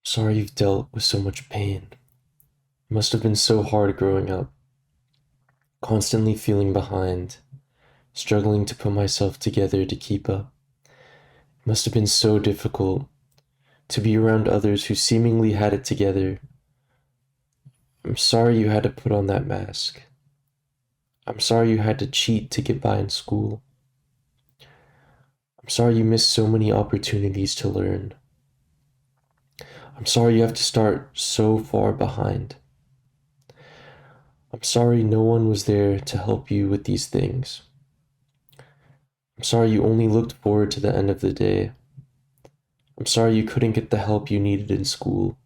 Sorry you've dealt with so much pain. It must have been so hard growing up, constantly feeling behind, struggling to put myself together to keep up. It must have been so difficult to be around others who seemingly had it together. I'm sorry you had to put on that mask. I'm sorry you had to cheat to get by in school. I'm sorry you missed so many opportunities to learn. I'm sorry you have to start so far behind. I'm sorry no one was there to help you with these things. I'm sorry you only looked forward to the end of the day. I'm sorry you couldn't get the help you needed in school.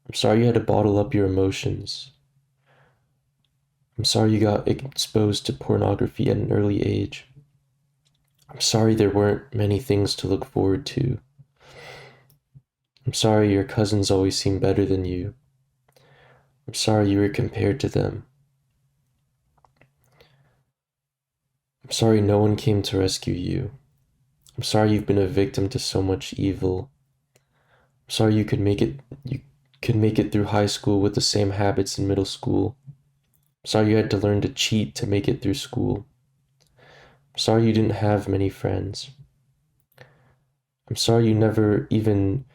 I'm sorry you had to bottle up your emotions. I'm sorry you got exposed to pornography at an early age. I'm sorry there weren't many things to look forward to. I'm sorry your cousins always seemed better than you. I'm sorry you were compared to them. I'm sorry no one came to rescue you. I'm sorry you've been a victim to so much evil. I'm sorry you could make it through high school with the same habits in middle school. I'm sorry you had to learn to cheat to make it through school. I'm sorry you didn't have many friends. I'm sorry you never even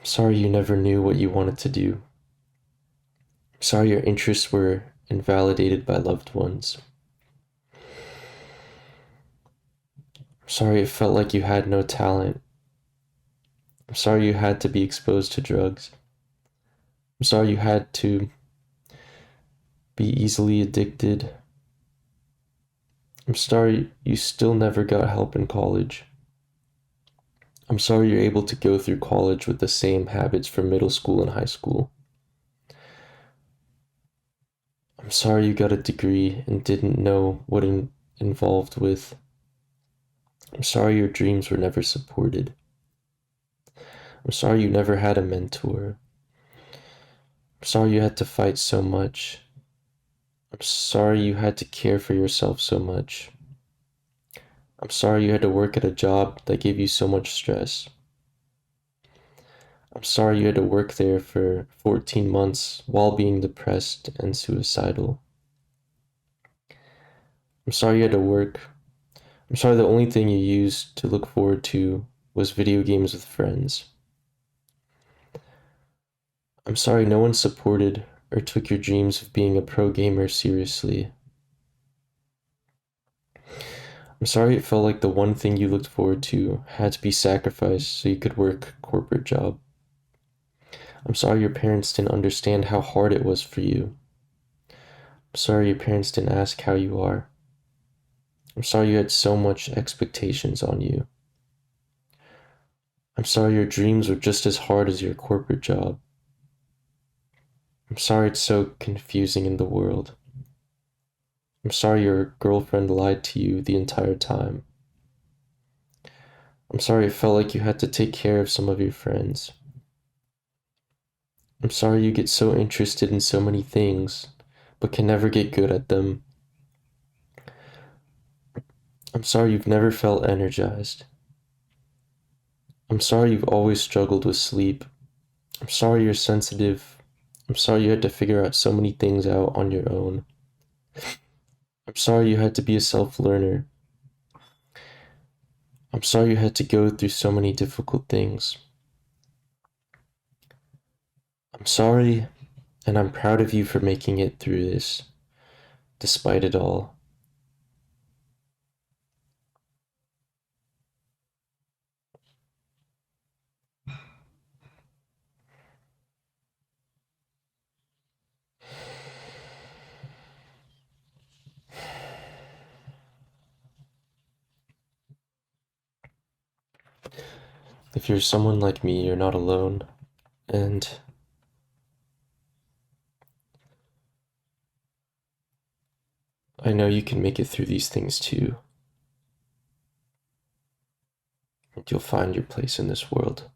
I'm sorry you never knew what you wanted to do. I'm sorry your interests were invalidated by loved ones. I'm sorry it felt like you had no talent. I'm sorry you had to be exposed to drugs. I'm sorry you had to be easily addicted. I'm sorry you still never got help in college. I'm sorry you're able to go through college with the same habits from middle school and high school. I'm sorry you got a degree and didn't know what it involved with. I'm sorry your dreams were never supported. I'm sorry you never had a mentor. I'm sorry you had to fight so much. I'm sorry you had to care for yourself so much. I'm sorry you had to work at a job that gave you so much stress. I'm sorry you had to work there for 14 months while being depressed and suicidal. I'm sorry you had to work. I'm sorry the only thing you used to look forward to was video games with friends. I'm sorry no one supported or took your dreams of being a pro gamer seriously. I'm sorry it felt like the one thing you looked forward to had to be sacrificed so you could work a corporate job. I'm sorry your parents didn't understand how hard it was for you. I'm sorry your parents didn't ask how you are. I'm sorry you had so much expectations on you. I'm sorry your dreams were just as hard as your corporate job. I'm sorry it's so confusing in the world. I'm sorry your girlfriend lied to you the entire time. I'm sorry it felt like you had to take care of some of your friends. I'm sorry you get so interested in so many things, but can never get good at them. I'm sorry you've never felt energized. I'm sorry you've always struggled with sleep. I'm sorry you're sensitive. I'm sorry you had to figure out so many things out on your own. I'm sorry you had to be a self learner. I'm sorry you had to go through so many difficult things. I'm sorry, and I'm proud of you for making it through this, despite it all. If you're someone like me, you're not alone, and I know you can make it through these things too, and you'll find your place in this world.